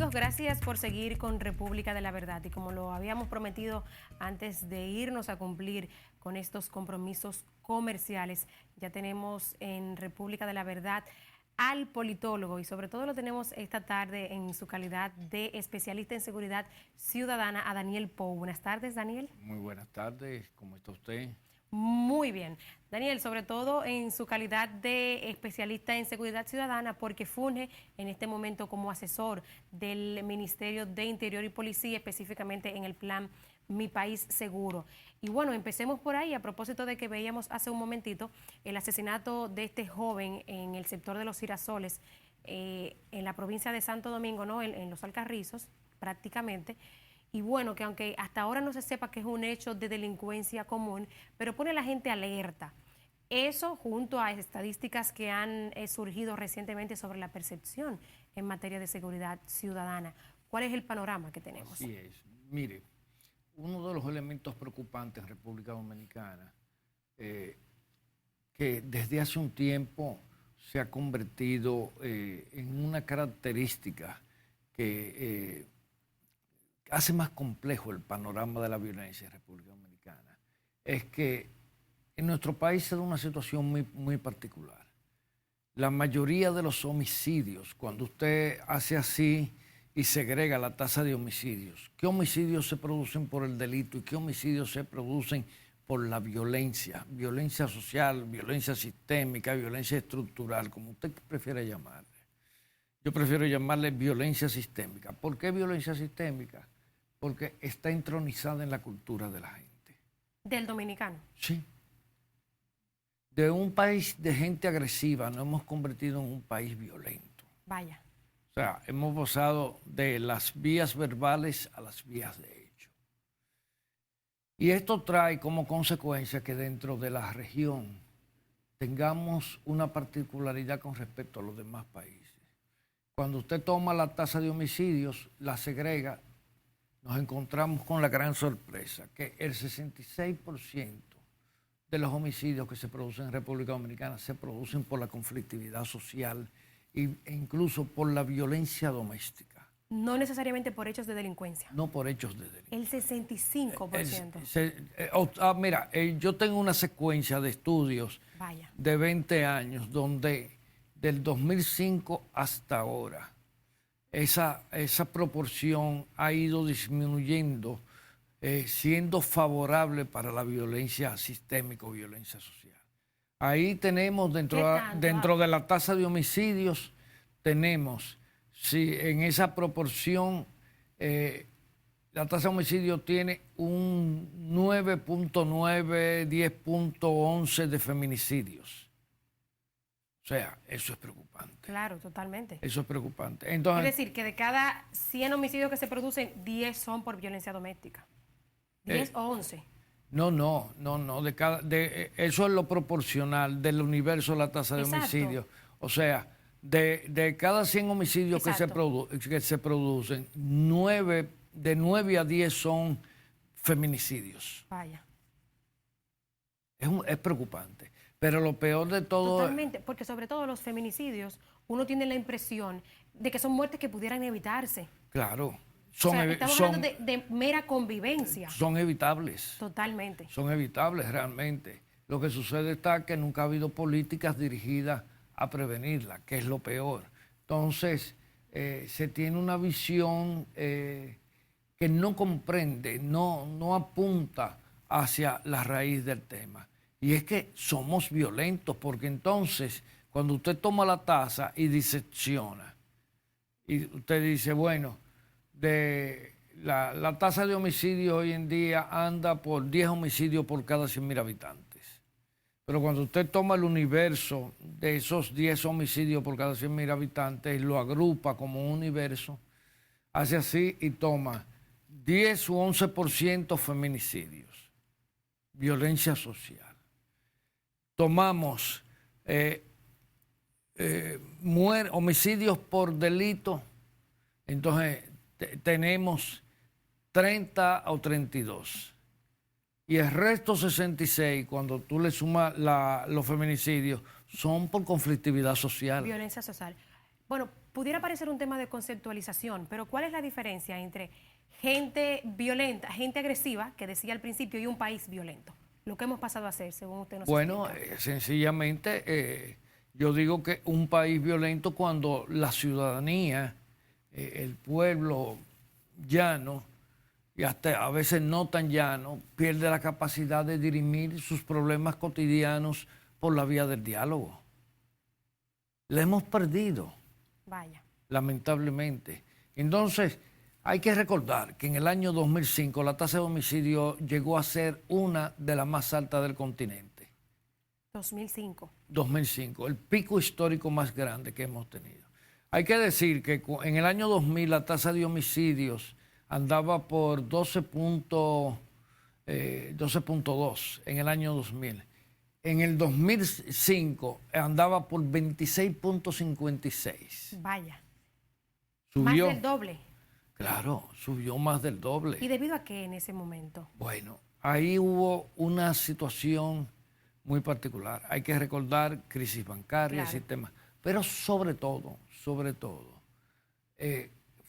Bienvenidos, gracias por seguir con República de la Verdad. Y como lo habíamos prometido antes de irnos a cumplir con estos compromisos comerciales, ya tenemos en República de la Verdad al politólogo y sobre todo lo tenemos esta tarde en su calidad de especialista en seguridad ciudadana a Daniel Pou. Buenas tardes, Daniel. Muy buenas tardes, ¿cómo está usted? Muy bien. Daniel, sobre todo en su calidad de especialista en seguridad ciudadana, porque funge en este momento como asesor del Ministerio de Interior y Policía, específicamente en el plan Mi País Seguro. Y bueno, empecemos por ahí, a propósito de que veíamos hace un momentito el asesinato de este joven en el sector de Los Girasoles, en la provincia de Santo Domingo, ¿no? En Los Alcarrizos, prácticamente. Y bueno, que aunque hasta ahora no se sepa que es un hecho de delincuencia común, pero pone a la gente alerta. Eso junto a estadísticas que han surgido recientemente sobre la percepción en materia de seguridad ciudadana. ¿Cuál es el panorama que tenemos? Así es. Mire, uno de los elementos preocupantes en República Dominicana, que desde hace un tiempo se ha convertido en una característica que hace más complejo el panorama de la violencia en República Dominicana, es que en nuestro país se da una situación muy particular. La mayoría de los homicidios, cuando usted hace así y segrega la tasa de homicidios, ¿qué homicidios se producen por el delito y qué homicidios se producen por la violencia? Violencia social, violencia sistémica, violencia estructural, como usted prefiera llamarle. Yo prefiero llamarle violencia sistémica. ¿Por qué violencia sistémica? Porque está entronizada en la cultura de la gente. ¿Del dominicano? Sí. De un país de gente agresiva nos hemos convertido en un país violento. Vaya. O sea, hemos pasado de las vías verbales a las vías de hecho. Y esto trae como consecuencia que dentro de la región tengamos una particularidad con respecto a los demás países. Cuando usted toma la tasa de homicidios, la segrega, nos encontramos con la gran sorpresa que el 66% de los homicidios que se producen en República Dominicana se producen por la conflictividad social e incluso por la violencia doméstica. No necesariamente por hechos de delincuencia. No por hechos de delincuencia. El 65%. Mira, yo tengo una secuencia de estudios Vaya. de 20 años donde del 2005 hasta ahora esa proporción ha ido disminuyendo, siendo favorable para la violencia sistémica o violencia social. Ahí tenemos dentro de la tasa de homicidios, tenemos, si en esa proporción, la tasa de homicidio tiene un 9.9, 10.11 de feminicidios. O sea, eso es preocupante. Claro, totalmente. Eso es preocupante. Entonces, es decir, que de cada 100 homicidios que se producen, 10 son por violencia doméstica. 10 o 11. No. Eso es lo proporcional del universo de la tasa de homicidios. O sea, de cada 100 homicidios que se producen, de 9 a 10 son feminicidios. Vaya. Es preocupante. Pero lo peor de todo... Totalmente, porque sobre todo los feminicidios, uno tiene la impresión de que son muertes que pudieran evitarse. Claro. Estamos hablando de mera convivencia. Son evitables. Totalmente. Son evitables realmente. Lo que sucede está que nunca ha habido políticas dirigidas a prevenirla, que es lo peor. Entonces, se tiene una visión que no comprende, no apunta hacia la raíz del tema. Y es que somos violentos, porque entonces, cuando usted toma la tasa y disecciona, y usted dice, bueno, la tasa de homicidios hoy en día anda por 10 homicidios por cada 100.000 habitantes. Pero cuando usted toma el universo de esos 10 homicidios por cada 100.000 habitantes y lo agrupa como un universo, hace así y toma 10 u 11% feminicidios, violencia social. Tomamos homicidios por delito, entonces tenemos 30 o 32. Y el resto 66, cuando tú le sumas los feminicidios, son por conflictividad social. Violencia social. Bueno, pudiera parecer un tema de conceptualización, pero ¿cuál es la diferencia entre gente violenta, gente agresiva, que decía al principio, y un país violento? Lo que hemos pasado a hacer, según usted nos Bueno, explica. sencillamente yo digo que un país violento cuando la ciudadanía, el pueblo llano, y hasta a veces no tan llano, pierde la capacidad de dirimir sus problemas cotidianos por la vía del diálogo. La hemos perdido, Vaya. lamentablemente. Entonces, hay que recordar que en el año 2005 la tasa de homicidio llegó a ser una de las más altas del continente. 2005. 2005, el pico histórico más grande que hemos tenido. Hay que decir que en el año 2000 la tasa de homicidios andaba por 12.2 en el año 2000. En el 2005 andaba por 26.56. Vaya. Subió. Más del doble. Claro, subió más del doble. ¿Y debido a qué en ese momento? Bueno, ahí hubo una situación muy particular. Hay que recordar crisis bancaria, Claro. sistema. Pero sobre todo,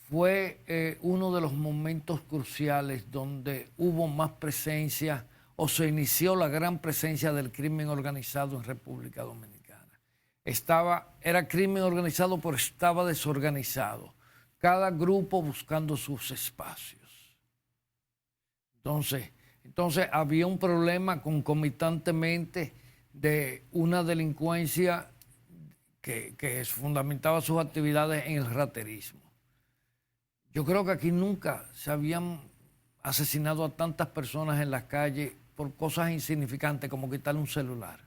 fue uno de los momentos cruciales donde hubo más presencia o se inició la gran presencia del crimen organizado en República Dominicana. Era crimen organizado, pero estaba desorganizado. Cada grupo buscando sus espacios. Entonces había un problema concomitantemente de una delincuencia que fundamentaba sus actividades en el raterismo. Yo creo que aquí nunca se habían asesinado a tantas personas en las calles por cosas insignificantes como quitarle un celular.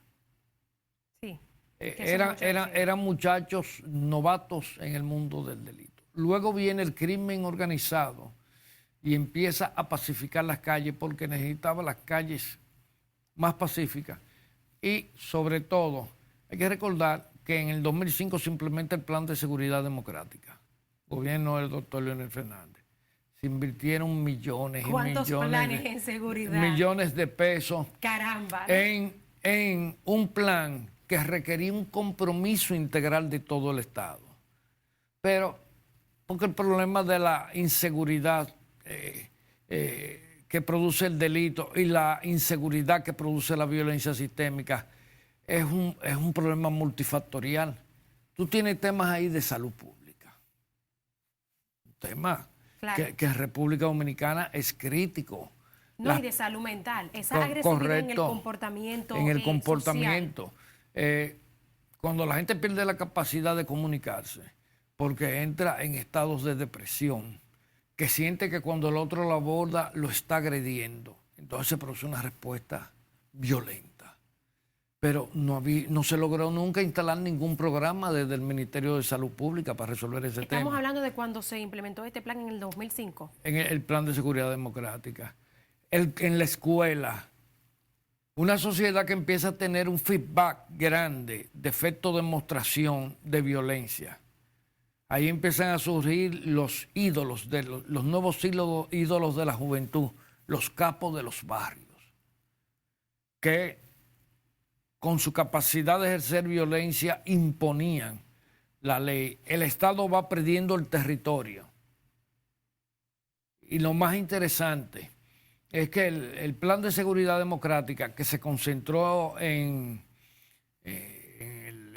Sí. Eran muchachos novatos en el mundo del delito. Luego viene el crimen organizado y empieza a pacificar las calles porque necesitaba las calles más pacíficas. Y sobre todo, hay que recordar que en el 2005 se implementa el Plan de Seguridad Democrática, gobierno del doctor Leonel Fernández. Se invirtieron millones y ¿Cuántos millones, planes en seguridad? millones de pesos Caramba, ¿no? en un plan que requería un compromiso integral de todo el Estado. Pero, porque el problema de la inseguridad que produce el delito y la inseguridad que produce la violencia sistémica es un problema multifactorial. Tú tienes temas ahí de salud pública. Un tema Claro. que en República Dominicana es crítico. No, y de salud mental. Esa agresividad en el comportamiento en el social. comportamiento. Cuando la gente pierde la capacidad de comunicarse, porque entra en estados de depresión, que siente que cuando el otro lo aborda lo está agrediendo, entonces se produce una respuesta violenta. Pero no se logró nunca instalar ningún programa desde el Ministerio de Salud Pública para resolver ese tema. Estamos hablando de cuando se implementó este plan en el 2005. En el Plan de Seguridad Democrática. En la escuela, una sociedad que empieza a tener un feedback grande de efecto de demostración de violencia. Ahí empiezan a surgir los ídolos, los nuevos ídolos de la juventud, los capos de los barrios, que con su capacidad de ejercer violencia imponían la ley. El Estado va perdiendo el territorio. Y lo más interesante es que el Plan de Seguridad Democrática, que se concentró en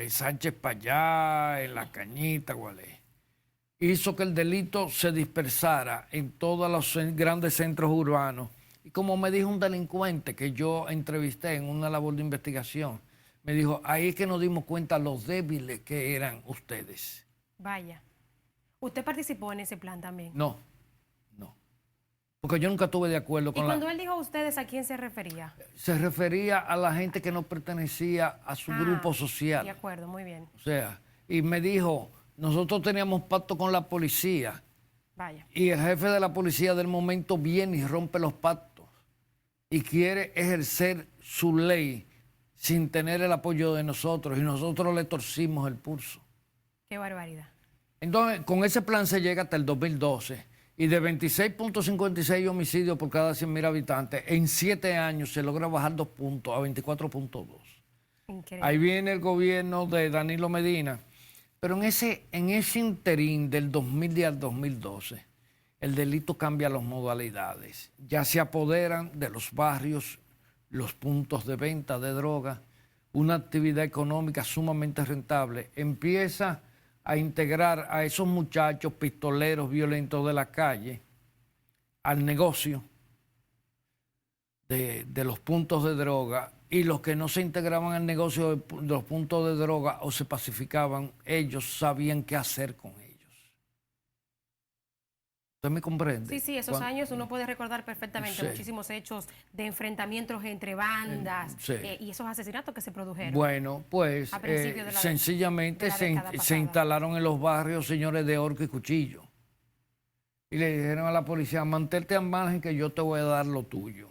Sánchez Payá, en La Cañita, Gualey, hizo que el delito se dispersara en todos los grandes centros urbanos. Y como me dijo un delincuente que yo entrevisté en una labor de investigación, me dijo, ahí es que nos dimos cuenta los débiles que eran ustedes. Vaya. ¿Usted participó en ese plan también? No. Porque yo nunca estuve de acuerdo con ¿Y cuando él dijo ustedes, a quién se refería? Se refería a la gente que no pertenecía a su grupo social. De acuerdo, muy bien. O sea, y me dijo, nosotros teníamos pacto con la policía. Vaya. Y el jefe de la policía del momento viene y rompe los pactos y quiere ejercer su ley sin tener el apoyo de nosotros y nosotros le torcimos el pulso. Qué barbaridad. Entonces, con ese plan se llega hasta el 2012 y de 26.56 homicidios por cada 100.000 habitantes, en 7 años se logra bajar 2 puntos a 24.2. Increíble. Ahí viene el gobierno de Danilo Medina, Pero en ese interín del 2010 al 2012, el delito cambia las modalidades. Ya se apoderan de los barrios, los puntos de venta de droga, una actividad económica sumamente rentable. Empieza a integrar a esos muchachos pistoleros violentos de la calle al negocio de los puntos de droga, y los que no se integraban al negocio de los puntos de droga o se pacificaban, ellos sabían qué hacer con ellos. ¿Usted me comprende? Sí, sí, esos años uno puede recordar perfectamente muchísimos hechos de enfrentamientos entre bandas y esos asesinatos que se produjeron. Bueno, pues sencillamente se instalaron en los barrios señores de horca y cuchillo. Y le dijeron a la policía: mantente al margen que yo te voy a dar lo tuyo.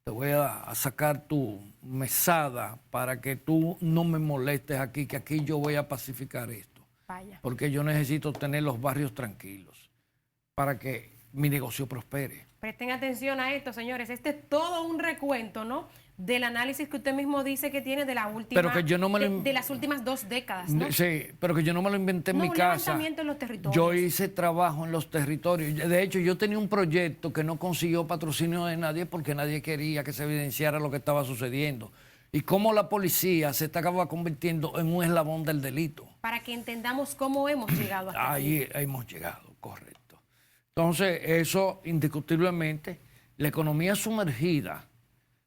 Te voy a sacar tu mesada para que tú no me molestes aquí, que aquí yo voy a pacificar esto. Vaya. Porque yo necesito tener los barrios tranquilos para que mi negocio prospere. Presten atención a esto, señores. Este es todo un recuento, ¿no?, del análisis que usted mismo dice que tiene de la última, pero que yo no me de las últimas 2 décadas, ¿no? Sí, pero que yo no me lo inventé en mi casa. En los territorios. Yo hice trabajo en los territorios. De hecho, yo tenía un proyecto que no consiguió patrocinio de nadie porque nadie quería que se evidenciara lo que estaba sucediendo. Y cómo la policía se estaba convirtiendo en un eslabón del delito. Para que entendamos cómo hemos llegado hasta ahí. Ahí hemos llegado, correcto. Entonces, eso indiscutiblemente, la economía sumergida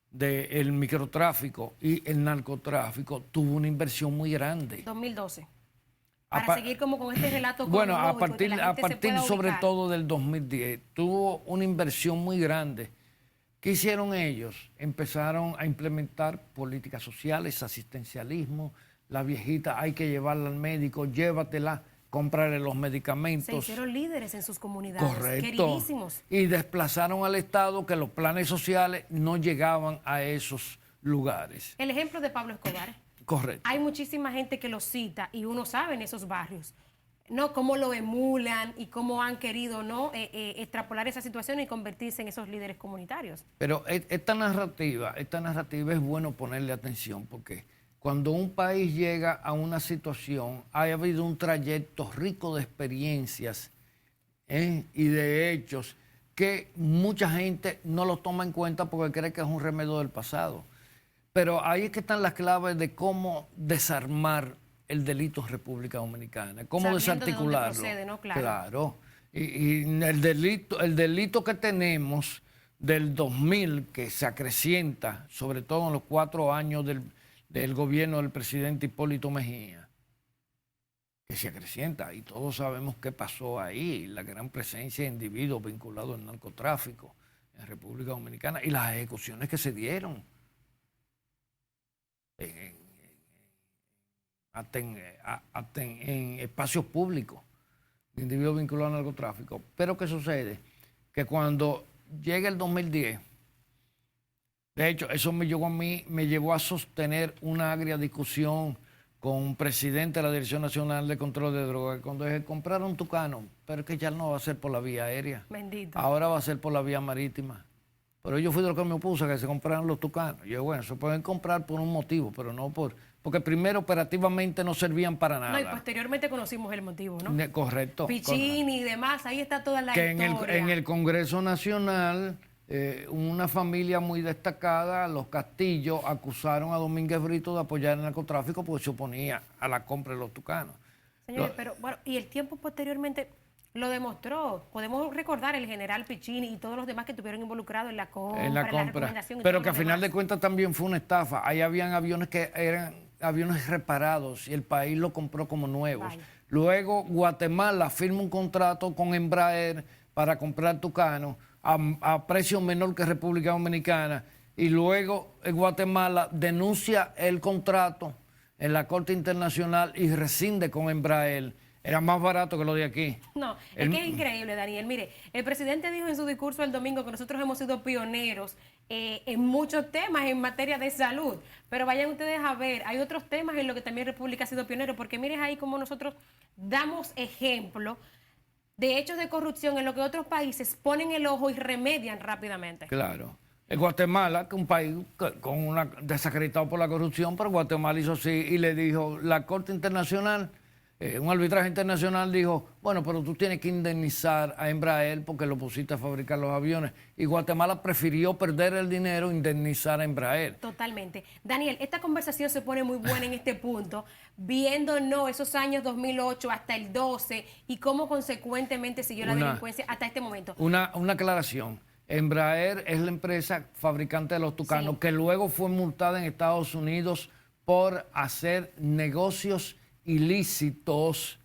del microtráfico y el narcotráfico tuvo una inversión muy grande. 2012. Para seguir como con este relato. Bueno, a partir sobre todo del 2010, tuvo una inversión muy grande. ¿Qué hicieron ellos? Empezaron a implementar políticas sociales, asistencialismo. La viejita hay que llevarla al médico, llévatela, comprarle los medicamentos. Se hicieron líderes en sus comunidades. Correcto. Queridísimos. Y desplazaron al Estado, que los planes sociales no llegaban a esos lugares. El ejemplo de Pablo Escobar. Correcto. Hay muchísima gente que lo cita y uno sabe en esos barrios, ¿no?, cómo lo emulan y cómo han querido, ¿no?, extrapolar esa situación y convertirse en esos líderes comunitarios. Pero esta narrativa es bueno ponerle atención, porque cuando un país llega a una situación, ha habido un trayecto rico de experiencias y de hechos que mucha gente no lo toma en cuenta porque cree que es un remedio del pasado. Pero ahí es que están las claves de cómo desarmar el delito en República Dominicana, cómo desarticularlo. De dónde procede, ¿no? Claro. Claro. Y el delito que tenemos del 2000, que se acrecienta, sobre todo en los 4 años del gobierno del presidente Hipólito Mejía, que se acrecienta, y todos sabemos qué pasó ahí, la gran presencia de individuos vinculados al narcotráfico en República Dominicana y las ejecuciones que se dieron en espacios públicos de individuos vinculados al narcotráfico. Pero ¿qué sucede? Que cuando llega el 2010, de hecho, eso me llevó a sostener una agria discusión con un presidente de la Dirección Nacional de Control de Drogas, cuando dije: compraron Tucano, pero es que ya no va a ser por la vía aérea. Bendito. Ahora va a ser por la vía marítima. Pero yo fui de lo que me opuso a que se compraran los Tucanos. Yo, bueno, se pueden comprar por un motivo, pero no porque primero operativamente no servían para nada. No, y posteriormente conocimos el motivo, ¿no? Correcto. Pichini y demás, ahí está toda la historia. Que en el Congreso Nacional, una familia muy destacada, los Castillo, acusaron a Domínguez Brito de apoyar el narcotráfico porque se oponía a la compra de los Tucanos. Señores, pero bueno, y el tiempo posteriormente lo demostró. Podemos recordar el general Pichini y todos los demás que estuvieron involucrados en la compra, la recomendación. Pero que a final de cuentas también fue una estafa. Ahí habían aviones que eran aviones reparados y el país lo compró como nuevos. Vaya. Luego Guatemala firma un contrato con Embraer para comprar Tucano a precio menor que República Dominicana, y luego Guatemala denuncia el contrato en la Corte Internacional y rescinde con Embraer. Era más barato que lo de aquí. No, es que es increíble, Daniel. Mire, el presidente dijo en su discurso el domingo que nosotros hemos sido pioneros en muchos temas en materia de salud. Pero vayan ustedes a ver, hay otros temas en los que también República ha sido pionero, porque miren ahí cómo nosotros damos ejemplo de hechos de corrupción en los que otros países ponen el ojo y remedian rápidamente. Claro. En Guatemala, que es un país desacreditado por la corrupción, pero Guatemala hizo así y le dijo: la Corte Internacional un arbitraje internacional dijo, bueno, pero tú tienes que indemnizar a Embraer porque lo pusiste a fabricar los aviones. Y Guatemala prefirió perder el dinero, indemnizar a Embraer. Totalmente. Daniel, esta conversación se pone muy buena en este punto, viéndonos esos años 2008 hasta el 12 y cómo consecuentemente siguió la delincuencia hasta este momento. Una aclaración. Embraer es la empresa fabricante de los Tucanos, sí, que luego fue multada en Estados Unidos por hacer negocios ilícitos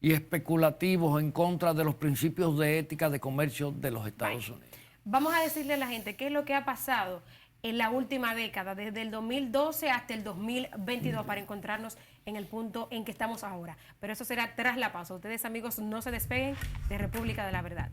y especulativos en contra de los principios de ética de comercio de los Estados Unidos. Vamos a decirle a la gente qué es lo que ha pasado en la última década, desde el 2012 hasta el 2022, para encontrarnos en el punto en que estamos ahora. Pero eso será tras la pausa. Ustedes, amigos, no se despeguen de República de la Verdad.